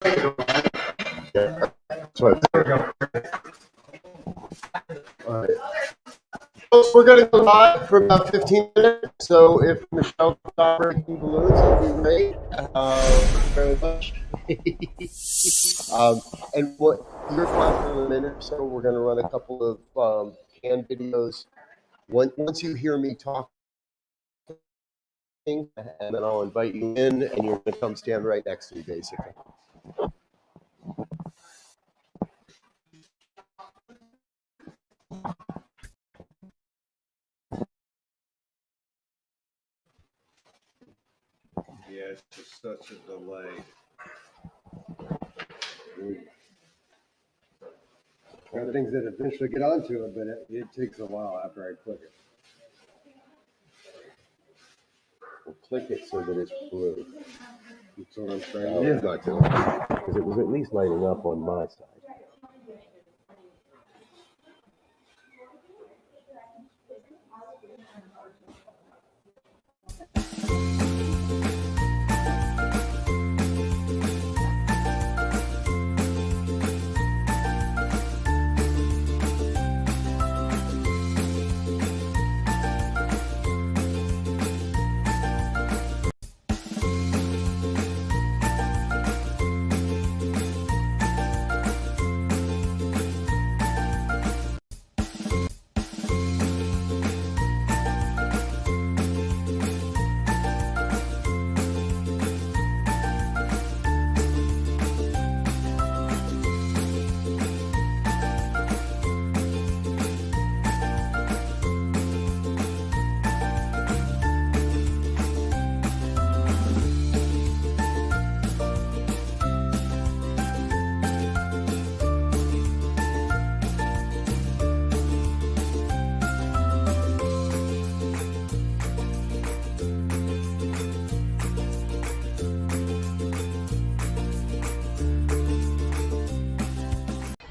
Yeah. So, all right. Folks, we're going to go live for about 15 minutes. So if Michelle can stop breaking balloons, it'll be great. Thank you very much. And what you're fine for a minute or so. We're going to run a couple of canned videos. Once you hear me talking, and then I'll invite you in, and you're going to come stand right next to me, basically. Yeah, it's just such a delay. Got things that eventually get onto it, but it takes a while after I click it. We'll click it so that it's blue. That's what I'm trying No, to it's not doing it, because it was at least lighting up on my side.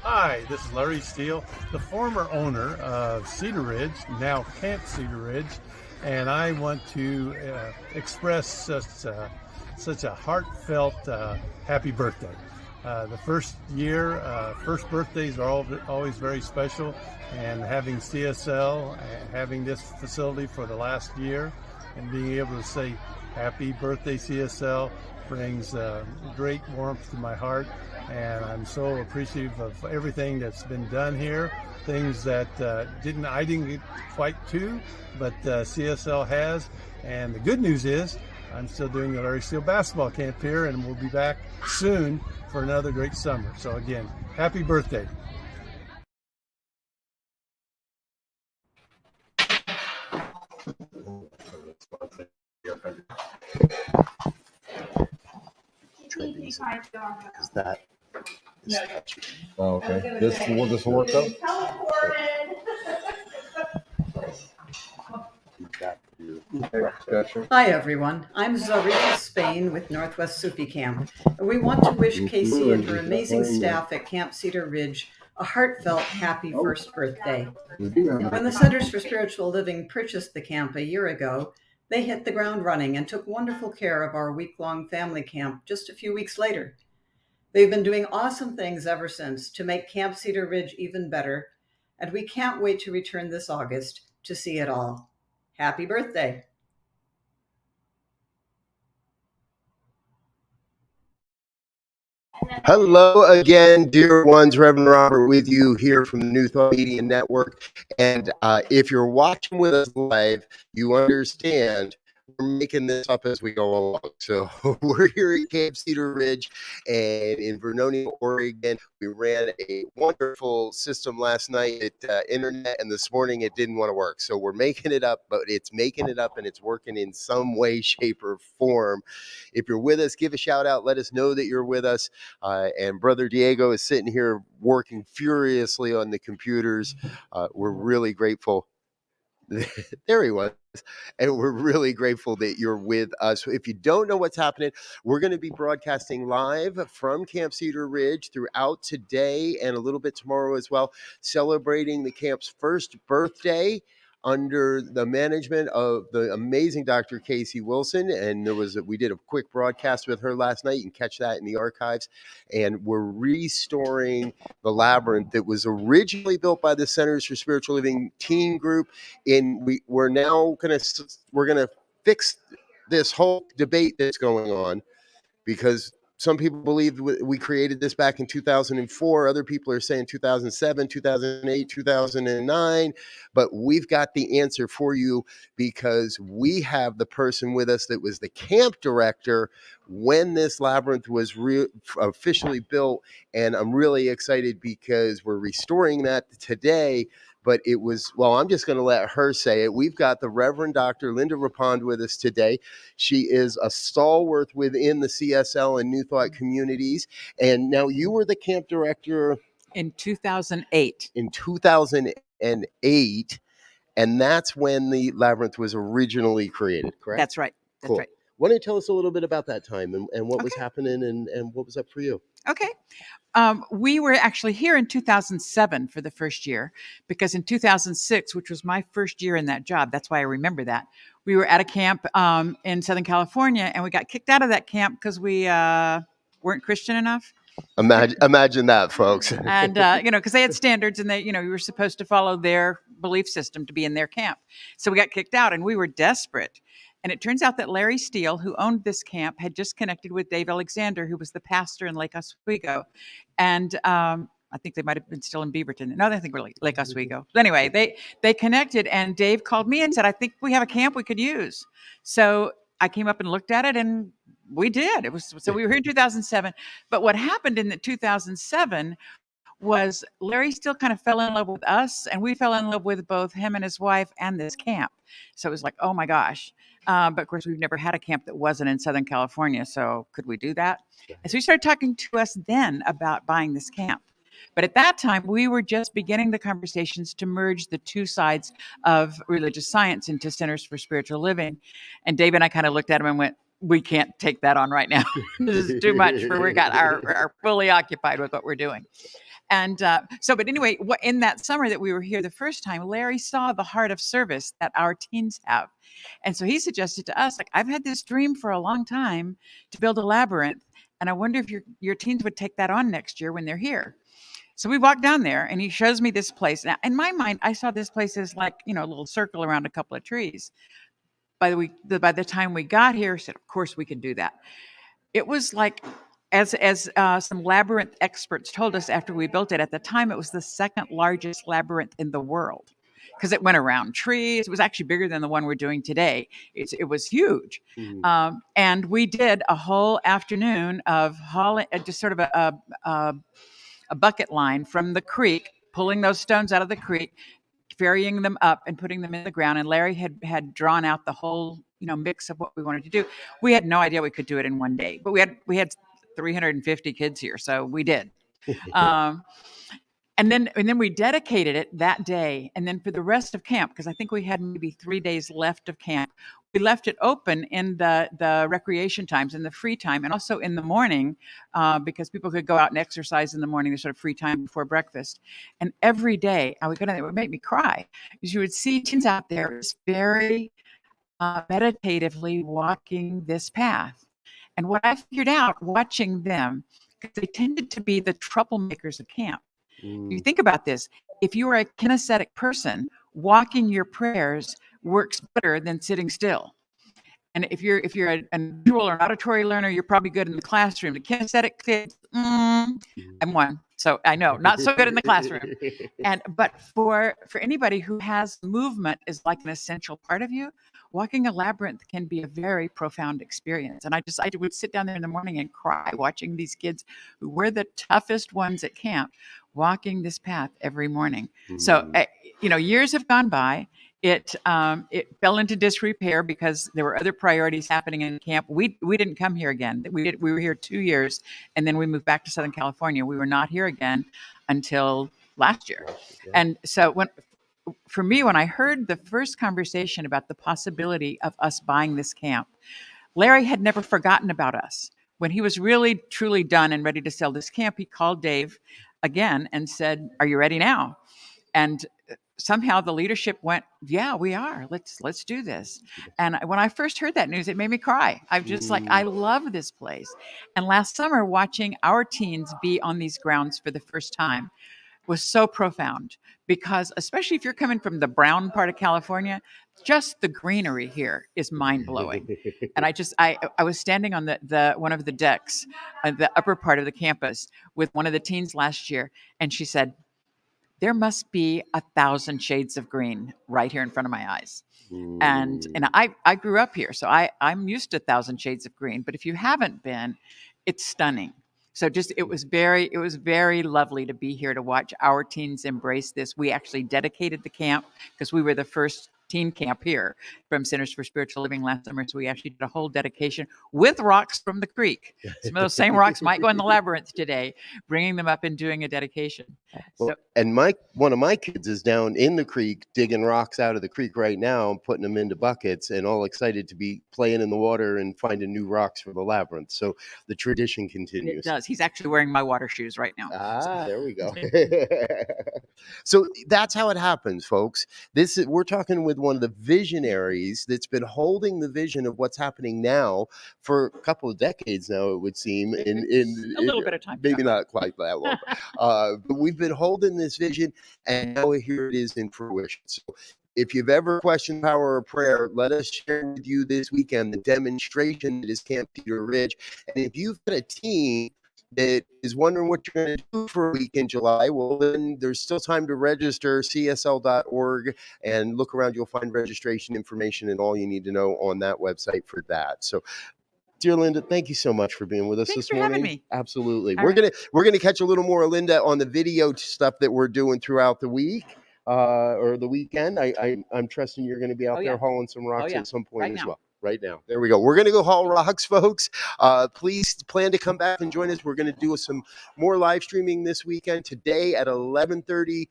Hi, this is Larry Steele, the former owner of Cedar Ridge, now Camp Cedar Ridge, and I want to express such a heartfelt happy birthday. The first birthdays are always very special, and having CSL, having this facility for the last year, and being able to say happy birthday CSL brings great warmth to my heart, and I'm so appreciative of everything that's been done here. Things that I didn't get quite to, but CSL has. And the good news is I'm still doing the Larry Steele basketball camp here, and we'll be back soon for another great summer. So again, happy birthday. Because that is touchy. Oh, okay. This will work though? Gotcha. Hi everyone, I'm Zarifa Spain with Northwest Sufi Camp, and we want to wish Casey and her amazing staff at Camp Cedar Ridge a heartfelt happy first birthday. When the Centers for Spiritual Living purchased the camp a year ago, they hit the ground running and took wonderful care of our week-long family camp just a few weeks later. They've been doing awesome things ever since to make Camp Cedar Ridge even better, and we can't wait to return this August to see it all. Happy birthday! Hello again, dear ones. Reverend Robert with you here from the New Thought Media Network. And if you're watching with us live, you understand we're making this up as we go along. So we're here at Camp Cedar Ridge and in Vernonia, Oregon. We ran a wonderful system last night at internet, and this morning it didn't want to work. So we're making it up, but it's making it up and it's working in some way, shape, or form. If you're with us, give a shout out. Let us know that you're with us. And Brother Diego is sitting here working furiously on the computers. We're really grateful. There he was. And we're really grateful that you're with us. If you don't know what's happening, we're going to be broadcasting live from Camp Cedar Ridge throughout today and a little bit tomorrow as well, celebrating the camp's first birthday. under the management of the amazing Dr. Casey Wilson. And we did a quick broadcast with her last night. You can catch that in the archives. And we're restoring the labyrinth that was originally built by the Centers for Spiritual Living teen group. We're now we're gonna fix this whole debate that's going on, because some people believe we created this back in 2004. Other people are saying 2007, 2008, 2009. But we've got the answer for you, because we have the person with us that was the camp director when this labyrinth was officially built. And I'm really excited because we're restoring that today. But it was, well, I'm just going to let her say it. We've got the Reverend Dr. Linda Rapond with us today. She is a stalwart within the CSL and New Thought communities. And now you were the camp director in 2008. In 2008. And that's when the labyrinth was originally created, correct? That's right. That's Cool. right. Why don't you tell us a little bit about that time and what was Okay. happening and what was up for you? Okay. We were actually here in 2007 for the first year, because in 2006, which was my first year in that job, that's why I remember that, we were at a camp in Southern California, and we got kicked out of that camp because we weren't Christian enough. Imagine that, folks. And, because they had standards, and you were supposed to follow their belief system to be in their camp. So we got kicked out, and we were desperate. And it turns out that Larry Steele, who owned this camp, had just connected with Dave Alexander, who was the pastor in Lake Oswego. And I think they might have been still in Beaverton. No, I think we're Lake Oswego. But anyway, they connected, and Dave called me and said, I think we have a camp we could use. So I came up and looked at it, and we did. So we were here in 2007. But what happened in the 2007 was Larry still kind of fell in love with us, and we fell in love with both him and his wife and this camp. So it was like, oh my gosh. But of course, we've never had a camp that wasn't in Southern California. So could we do that? And so he started talking to us then about buying this camp. But at that time, we were just beginning the conversations to merge the two sides of religious science into Centers for Spiritual Living. And Dave and I kind of looked at him and went, we can't take that on right now. This is too much. We got our fully occupied with what we're doing. And but anyway, in that summer that we were here the first time, Larry saw the heart of service that our teens have. And so he suggested to us, like, I've had this dream for a long time to build a labyrinth. And I wonder if your teens would take that on next year when they're here. So we walked down there, and he shows me this place. Now, in my mind, I saw this place as like, a little circle around a couple of trees. By the time we got here, I said, of course we can do that. It was like, as some labyrinth experts told us after we built it, at the time, it was the second largest labyrinth in the world, because it went around trees. It was actually bigger than the one we're doing today. It was huge. Mm-hmm. And we did a whole afternoon of hauling, just sort of a bucket line from the creek, pulling those stones out of the creek, ferrying them up and putting them in the ground. And Larry had drawn out the whole, mix of what we wanted to do. We had no idea we could do it in one day, but we had 350 kids here, so we did. And then we dedicated it that day. And then for the rest of camp, because I think we had maybe 3 days left of camp, we left it open in the recreation times, in the free time, and also in the morning, because people could go out and exercise in the morning, the sort of free time before breakfast. And every day, I would go down there, it would make me cry, because you would see teens out there very meditatively walking this path. And what I figured out watching them, because they tended to be the troublemakers of camp. You think about this. If you are a kinesthetic person, walking your prayers works better than sitting still. And if you're a visual or an auditory learner, you're probably good in the classroom. The kinesthetic kids, I'm one. So I know, not so good in the classroom. But for anybody who has movement is like an essential part of you, walking a labyrinth can be a very profound experience. And I would sit down there in the morning and cry watching these kids who were the toughest ones at camp walking this path every morning. So, years have gone by. It fell into disrepair because there were other priorities happening in camp. We didn't come here again. We were here 2 years, and then we moved back to Southern California. We were not here again until last year. And so for me, when I heard the first conversation about the possibility of us buying this camp, Larry had never forgotten about us. When he was really, truly done and ready to sell this camp, he called Dave again and said, "Are you ready now?" And somehow the leadership went, yeah, we are. Let's do this. And when I first heard that news, it made me cry. I'm just like, I love this place. And last summer, watching our teens be on these grounds for the first time was so profound, because especially if you're coming from the brown part of California, just the greenery here is mind blowing. And I was standing on the one of the decks, the upper part of the campus, with one of the teens last year, and she said, there must be 1,000 shades of green right here in front of my eyes. And I grew up here, so I'm used to 1,000 shades of green. But if you haven't been, it's stunning. So it was very lovely to be here to watch our teens embrace this. We actually dedicated the camp because we were the first teen camp here from Centers for Spiritual Living last summer. So we actually did a whole dedication with rocks from the creek. Some of those same rocks might go in the labyrinth today, bringing them up and doing a dedication. Well, and one of my kids is down in the creek digging rocks out of the creek right now and putting them into buckets, and all excited to be playing in the water and finding new rocks for the labyrinth. So the tradition continues. It does. He's actually wearing my water shoes right now. There we go. So that's how it happens, folks. We're talking with one of the visionaries that's been holding the vision of what's happening now for a couple of decades now, it would seem. In a little bit of time. Maybe not quite that long. But we've been holding this vision, and now here it is in fruition. So if you've ever questioned power of prayer, let us share with you this weekend the demonstration that is Camp Cedar Ridge. And if you've got a team that is wondering what you're going to do for a week in July, well, then there's still time to register, csl.org, and look around. You'll find registration information and all you need to know on that website for that. So, dear Linda, thank you so much for being with us Thanks this for morning. having me. Absolutely. All We're gonna catch a little more of Linda on the video stuff that we're doing throughout the week. Or the weekend. I'm trusting you're going to be out there hauling some rocks at some point as well. Right now. There we go. We're going to go haul rocks, folks. Please plan to come back and join us. We're going to do some more live streaming this weekend. Today at 11:30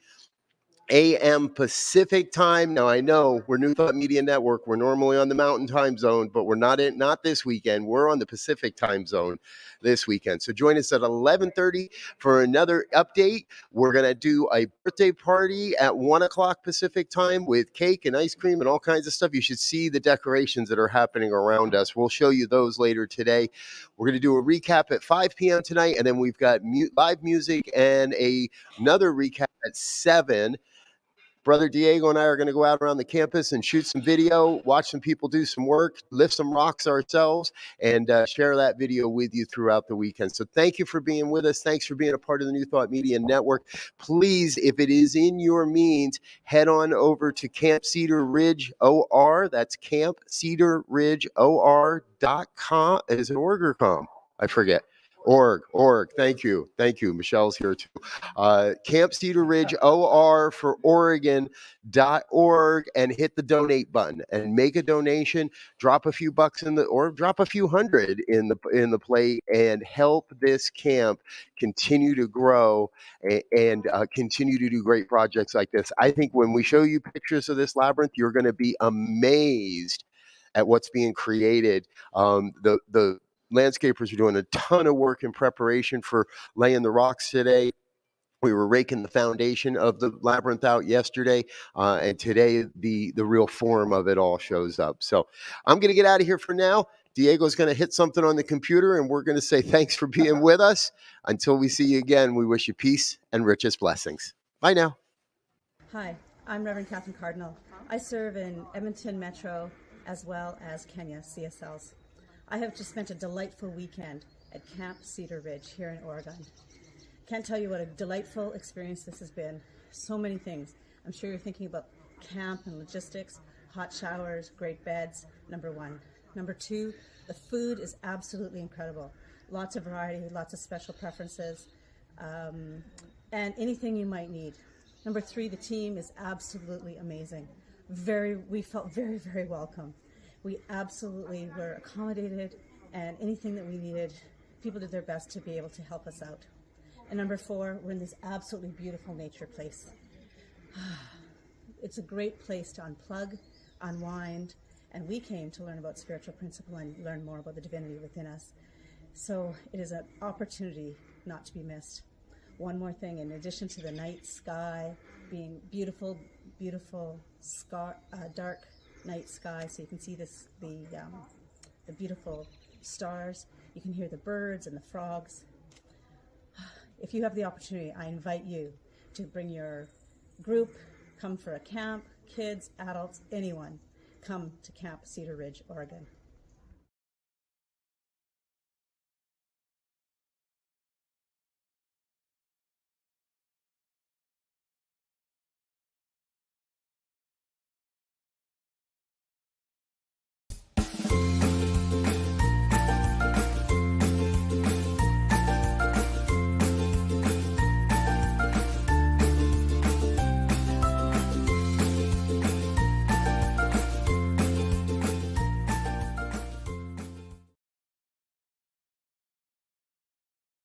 a.m. Pacific time. Now, I know we're New Thought Media Network. We're normally on the Mountain Time Zone, but we're not this weekend. We're on the Pacific Time Zone this weekend. So join us at 11:30 for another update. We're going to do a birthday party at 1 o'clock Pacific time with cake and ice cream and all kinds of stuff. You should see the decorations that are happening around us. We'll show you those later today. We're going to do a recap at 5 p.m. tonight, and then we've got live music and another recap at 7. Brother Diego and I are going to go out around the campus and shoot some video, watch some people do some work, lift some rocks ourselves, and share that video with you throughout the weekend. So thank you for being with us. Thanks for being a part of the New Thought Media Network. Please, if it is in your means, head on over to Camp Cedar Ridge OR. That's Camp Cedar Ridge OR.com. Is it org or com? I forget. Org. Thank you. Michelle's here too. Camp Cedar Ridge OR for Oregon.org, and hit the donate button and make a donation. Drop a few bucks or drop a few hundred in the plate and help this camp continue to grow and continue to do great projects like this. I think when we show you pictures of this labyrinth, you're going to be amazed at what's being created. The landscapers are doing a ton of work in preparation for laying the rocks today. We were raking the foundation of the labyrinth out yesterday, and today the real form of it all shows up. So I'm going to get out of here for now. Diego's going to hit something on the computer, and we're going to say thanks for being with us. Until we see you again, we wish you peace and richest blessings. Bye now. Hi, I'm Reverend Catherine Cardinal. I serve in Edmonton Metro as well as Kenya CSLs. I have just spent a delightful weekend at Camp Cedar Ridge here in Oregon. Can't tell you what a delightful experience this has been. So many things. I'm sure you're thinking about camp and logistics, hot showers, great beds, number one. Number two, the food is absolutely incredible. Lots of variety, lots of special preferences, and anything you might need. Number three, the team is absolutely amazing. We felt very, very welcome. We absolutely were accommodated, and anything that we needed, people did their best to be able to help us out. And number four, we're in this absolutely beautiful nature place. It's a great place to unplug, unwind, and we came to learn about spiritual principle and learn more about the divinity within us. So it is an opportunity not to be missed. one more thing, in addition to the night sky being beautiful, dark night sky, so you can see the beautiful stars. You can hear the birds and the frogs. If you have the opportunity, I invite you to bring your group, come for a camp, kids, adults, anyone. Come to Camp Cedar Ridge, Oregon.